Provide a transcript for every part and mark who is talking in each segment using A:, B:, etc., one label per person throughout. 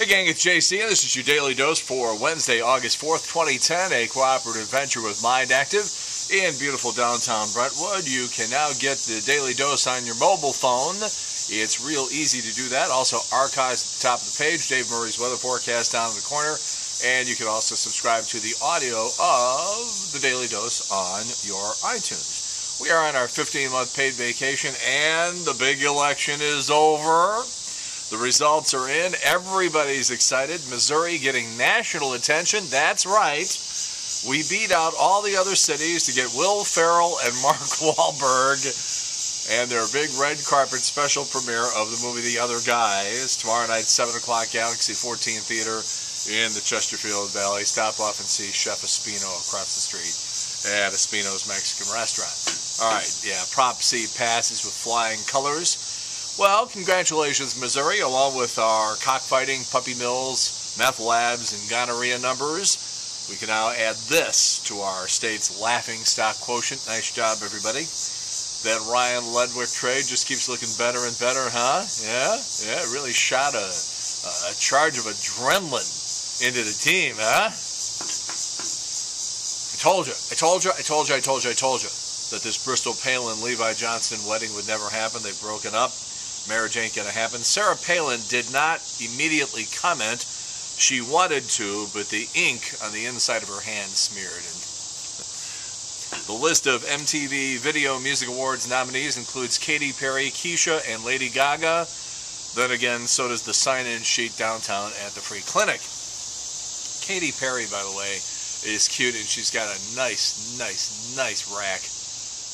A: gang, it's JC, and this is your Daily Dose for Wednesday, August 4th, 2010, a cooperative venture with Mind Active in beautiful downtown Brentwood. You can now get the Daily Dose on your mobile phone. It's real easy to do that. Also, archives at the top of the page, Dave Murray's weather forecast down in the corner, and you can also subscribe to the audio of the Daily Dose on your iTunes. We are on our 15-month paid vacation, and the big election is over. The results are in. Everybody's excited. Missouri getting national attention. That's right. We beat out all the other cities to get Will Ferrell and Mark Wahlberg and their big red carpet special premiere of the movie The Other Guys. Tomorrow night, 7 o'clock, Galaxy 14 Theater in the Chesterfield Valley. Stop off and see Chef Espino across the street at Espino's Mexican Restaurant. All right, yeah, Prop C passes with flying colors. Well, congratulations, Missouri, along with our cockfighting, puppy mills, meth labs, and gonorrhea numbers. We can now add this to our state's laughing stock quotient. Nice job, everybody. That Ryan Ledwick trade just keeps looking better and better, huh? Yeah, it really shot a charge of adrenaline into the team, huh? I told you that this Bristol Palin Levi Johnston wedding would never happen. They've broken up. Marriage ain't going to happen. Sarah Palin did not immediately comment. She wanted to, but the ink on the inside of her hand smeared. And the list of MTV Video Music Awards nominees includes Katy Perry, Keisha, and Lady Gaga. Then again, so does the sign-in sheet downtown at the Free Clinic. Katy Perry, by the way, is cute, and she's got a nice rack.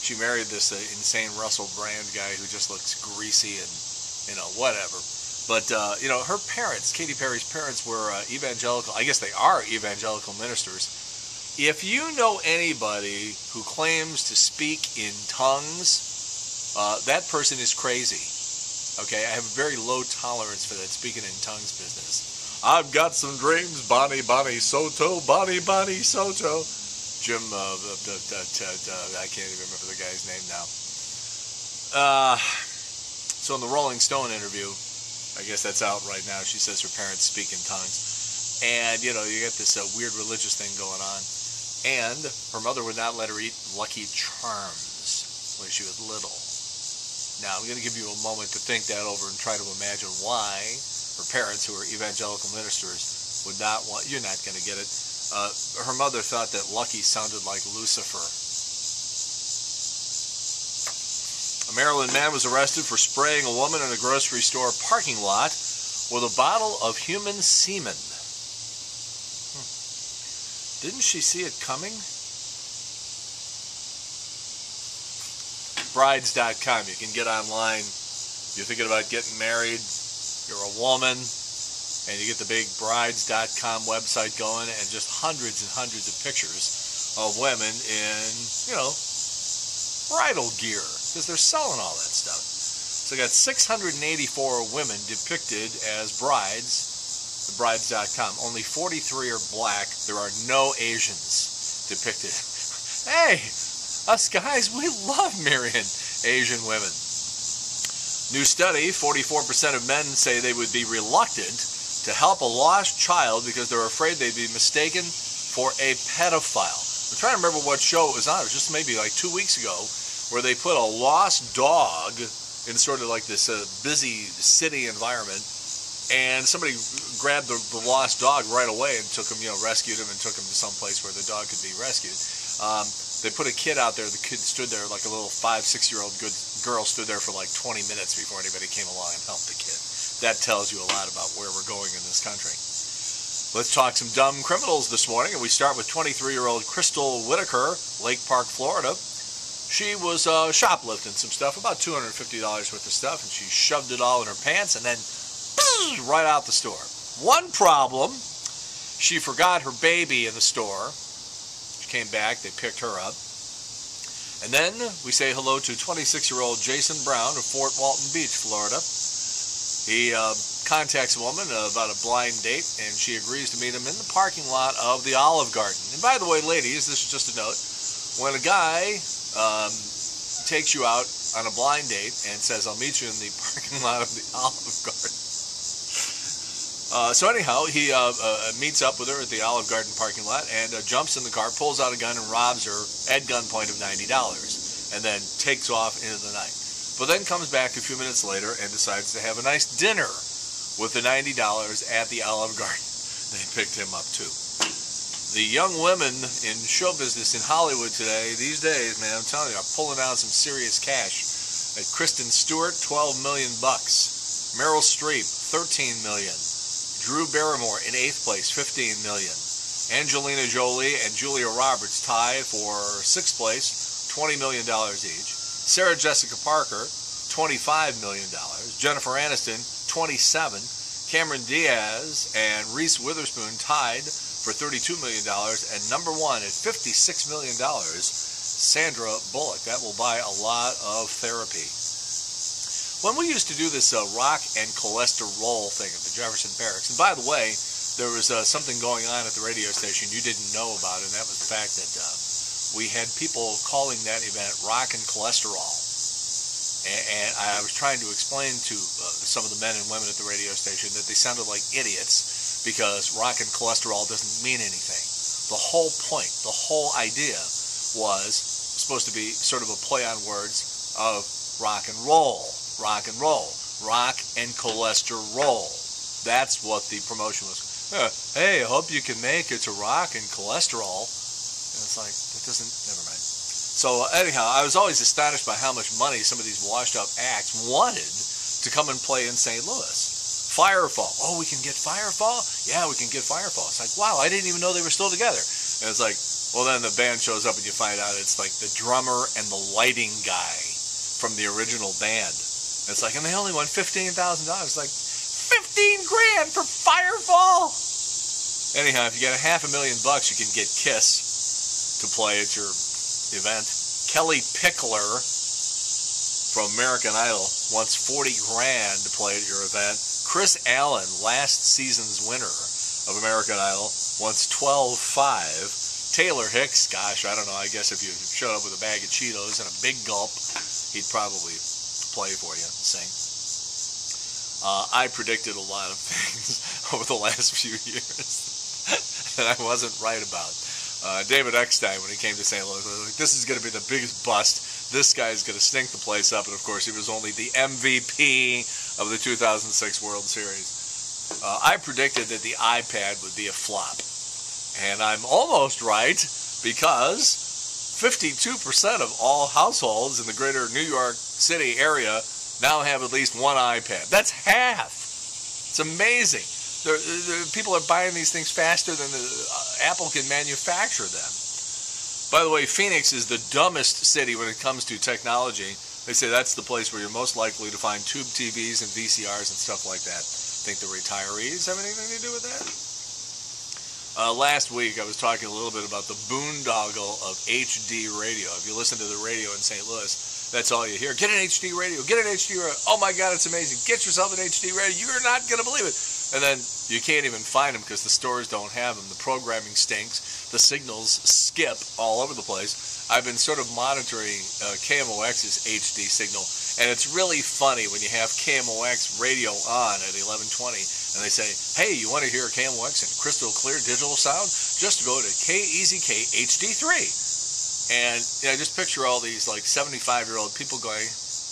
A: She married this insane Russell Brand guy who just looks greasy and, whatever. But, her parents, Katy Perry's parents, were evangelical. I guess they are evangelical ministers. If you know anybody who claims to speak in tongues, that person is crazy. Okay, I have a very low tolerance for that speaking in tongues business. I've got some dreams, Bonnie Soto, Bonnie Soto. Jim, I can't even remember the guy's name now. So in the Rolling Stone interview, I guess that's out right now, she says her parents speak in tongues. And, you get this weird religious thing going on. And her mother would not let her eat Lucky Charms when she was little. Now, I'm going to give you a moment to think that over and try to imagine why her parents, who are evangelical ministers, would not want, you're not going to get it. Her mother thought that Lucky sounded like Lucifer. A Maryland man was arrested for spraying a woman in a grocery store parking lot with a bottle of human semen. Didn't she see it coming? Brides.com. You can get online. You're thinking about getting married. You're a woman. And you get the big brides.com website going, and just hundreds and hundreds of pictures of women in, bridal gear, because they're selling all that stuff. So you got 684 women depicted as brides, the brides.com. Only 43 are black. There are no Asians depicted. Hey, us guys, we love marrying Asian women. New study, 44% of men say they would be reluctant to help a lost child because they're afraid they'd be mistaken for a pedophile. I'm trying to remember what show it was on. It was just maybe like 2 weeks ago, where they put a lost dog in sort of like this busy city environment, and somebody grabbed the lost dog right away and took him, rescued him and took him to some place where the dog could be rescued. They put a kid out there. The kid stood there like a little 5-6-year-old good girl stood there for like 20 minutes before anybody came along and helped the kid. That tells you a lot about where we're going in this country. Let's talk some dumb criminals this morning, and we start with 23-year-old Crystal Whitaker, Lake Park, Florida. She was shoplifting some stuff, about $250 worth of stuff, and she shoved it all in her pants and then right out the store. One problem, she forgot her baby in the store. She came back, they picked her up. And then we say hello to 26-year-old Jason Brown of Fort Walton Beach, Florida. He contacts a woman about a blind date, and she agrees to meet him in the parking lot of the Olive Garden. And by the way, ladies, this is just a note. When a guy takes you out on a blind date and says, I'll meet you in the parking lot of the Olive Garden, So anyhow, he meets up with her at the Olive Garden parking lot and jumps in the car, pulls out a gun, and robs her at gunpoint of $90, and then takes off into the night. But then comes back a few minutes later and decides to have a nice dinner with the $90 at the Olive Garden. They picked him up too. The young women in show business in Hollywood today, these days, man, I'm telling you, are pulling out some serious cash. Kristen Stewart, $12 million. Meryl Streep, $13 million. Drew Barrymore in 8th place, $15 million. Angelina Jolie and Julia Roberts tie for 6th place, $20 million each. Sarah Jessica Parker, $25 million. Jennifer Aniston, $27 million. Cameron Diaz and Reese Witherspoon tied for $32 million. And number one at $56 million, Sandra Bullock. That will buy a lot of therapy. When we used to do this rock and cholesterol thing at the Jefferson Barracks, and by the way, there was something going on at the radio station you didn't know about, and that was the fact that we had people calling that event rock and cholesterol. And I was trying to explain to some of the men and women at the radio station that they sounded like idiots because rock and cholesterol doesn't mean anything. The whole point, the whole idea was supposed to be sort of a play on words of rock and roll, rock and roll, rock and cholesterol. That's what the promotion was. Hey, I hope you can make it to rock and cholesterol. And it's like, that doesn't, never mind. So anyhow, I was always astonished by how much money some of these washed-up acts wanted to come and play in St. Louis. Firefall. Oh, we can get Firefall? Yeah, we can get Firefall. It's like, wow, I didn't even know they were still together. And it's like, well, then the band shows up and you find out it's like the drummer and the lighting guy from the original band. And it's like, and they only won $15,000. It's like, $15,000 for Firefall? Anyhow, if you get $500,000, you can get Kiss to play at your event. Kelly Pickler from American Idol wants $40,000 to play at your event. Chris Allen, last season's winner of American Idol, wants $12,500. Taylor Hicks, gosh, I don't know, I guess if you showed up with a bag of Cheetos and a big gulp, he'd probably play for you and sing. I predicted a lot of things over the last few years that I wasn't right about. David Eckstein, when he came to St. Louis, was like, this is going to be the biggest bust. This guy's going to stink the place up. And, of course, he was only the MVP of the 2006 World Series. I predicted that the iPad would be a flop. And I'm almost right because 52% of all households in the greater New York City area now have at least one iPad. That's half. It's amazing. People are buying these things faster than Apple can manufacture them. By the way, Phoenix is the dumbest city when it comes to technology. They say that's the place where you're most likely to find tube TVs and VCRs and stuff like that. Think the retirees have anything to do with that? Last week I was talking a little bit about the boondoggle of HD radio. If you listen to the radio in St. Louis, that's all you hear. Get an HD radio. Get an HD radio. Oh my God, it's amazing. Get yourself an HD radio. You're not going to believe it. And then you can't even find them because the stores don't have them. The programming stinks. The signals skip all over the place. I've been sort of monitoring KMOX's HD signal, and it's really funny when you have KMOX radio on at 1120, and they say, hey, you want to hear KMOX in crystal clear digital sound? Just go to KEZK HD3. And you know, just picture all these like 75-year-old people going,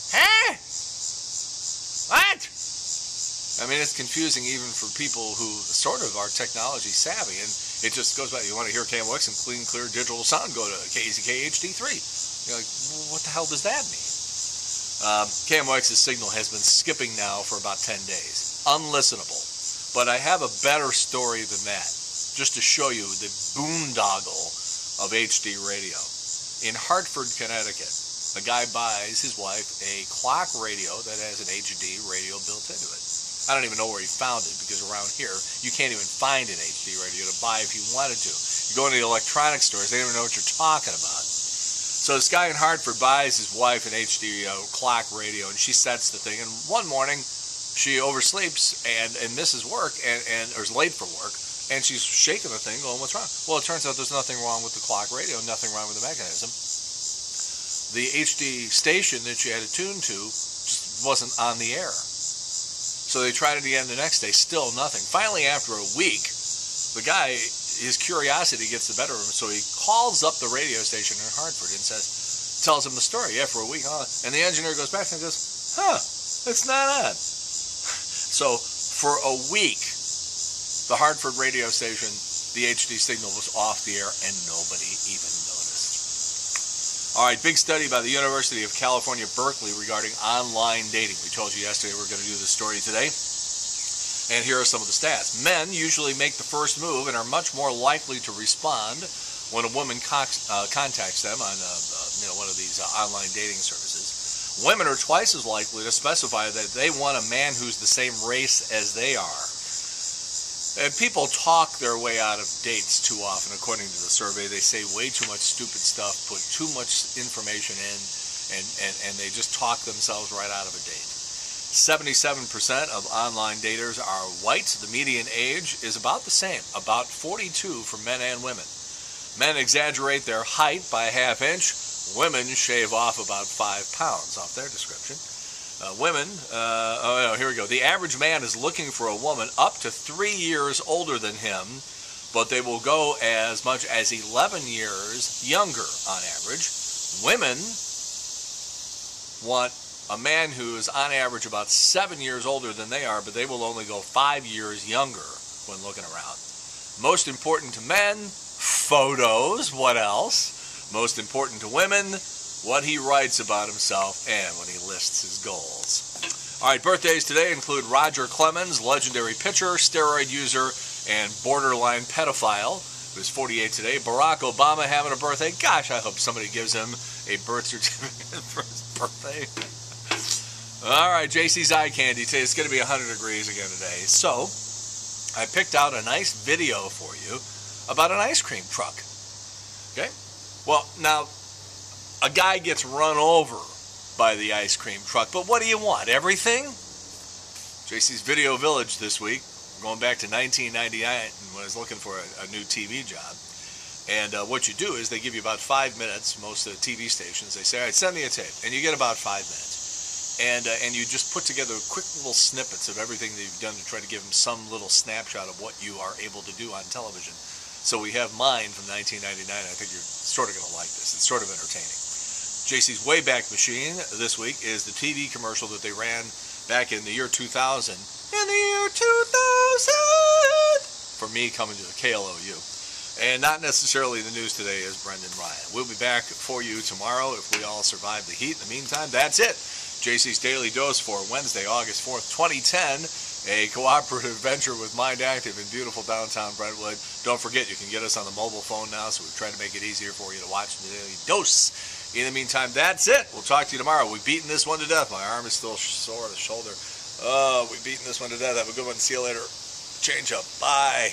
A: huh? What? I mean, it's confusing even for people who sort of are technology savvy, and it just goes back. You want to hear KMOX and clean, clear digital sound? Go to KEZK HD3. You're like, well, what the hell does that mean? KMOX's signal has been skipping now for about 10 days. Unlistenable. But I have a better story than that, just to show you the boondoggle of HD radio. In Hartford, Connecticut, a guy buys his wife a clock radio that has an HD radio built into it. I don't even know where he found it, because around here, you can't even find an HD radio to buy if you wanted to. You go into the electronic stores, they don't even know what you're talking about. So this guy in Hartford buys his wife an HD clock radio, and she sets the thing. And one morning, she oversleeps and misses work, or is late for work, and she's shaking the thing, going, what's wrong? Well, it turns out there's nothing wrong with the clock radio, nothing wrong with the mechanism. The HD station that she had it tuned to just wasn't on the air. So they tried it again the next day, still nothing. Finally, after a week, the guy, his curiosity gets the better of him, so he calls up the radio station in Hartford and tells him the story. Yeah, for a week. And the engineer goes back and goes, huh, it's not on. So for a week, the Hartford radio station, the HD signal was off the air, and nobody even noticed. All right, big study by the University of California, Berkeley regarding online dating. We told you yesterday we were going to do this story today. And here are some of the stats. Men usually make the first move and are much more likely to respond when a woman contacts them on one of these online dating services. Women are twice as likely to specify that they want a man who's the same race as they are. And people talk their way out of dates too often, according to the survey. They say way too much stupid stuff, put too much information in, and they just talk themselves right out of a date. 77% of online daters are white. The median age is about the same, about 42 for men and women. Men exaggerate their height by a half inch. Women shave off about 5 pounds off their description. Women, here we go. The average man is looking for a woman up to 3 years older than him, but they will go as much as 11 years younger on average. Women want a man who is on average about 7 years older than they are, but they will only go 5 years younger when looking around. Most important to men, photos. What else? Most important to women, what he writes about himself and when he lists his goals. All right, birthdays today include Roger Clemens, legendary pitcher, steroid user, and borderline pedophile, who's 48 today. Barack Obama having a birthday. Gosh, I hope somebody gives him a birth certificate for his birthday. All right, JC's Eye Candy today. It's going to be 100 degrees again today. So I picked out a nice video for you about an ice cream truck. Okay? Well, now, a guy gets run over by the ice cream truck, but what do you want? Everything? JC's Video Village this week, going back to 1999 when I was looking for a new TV job. And what you do is they give you about 5 minutes, most of the TV stations. They say, all right, send me a tape. And you get about 5 minutes. And you just put together quick little snippets of everything that you've done to try to give them some little snapshot of what you are able to do on television. So we have mine from 1999. I think you're sort of going to like this. It's sort of entertaining. JC's Wayback Machine this week is the TV commercial that they ran back in the year 2000. In the year 2000! For me coming to the KLOU. And not necessarily the news today is Brendan Ryan. We'll be back for you tomorrow if we all survive the heat. In the meantime, that's it. JC's Daily Dose for Wednesday, August 4th, 2010. A cooperative venture with Mind Active in beautiful downtown Brentwood. Don't forget, you can get us on the mobile phone now, so we've tried to make it easier for you to watch the Daily Dose. In the meantime, that's it. We'll talk to you tomorrow. We've beaten this one to death. My arm is still sore, the shoulder. Oh, we've beaten this one to death. Have a good one. See you later. Change up. Bye.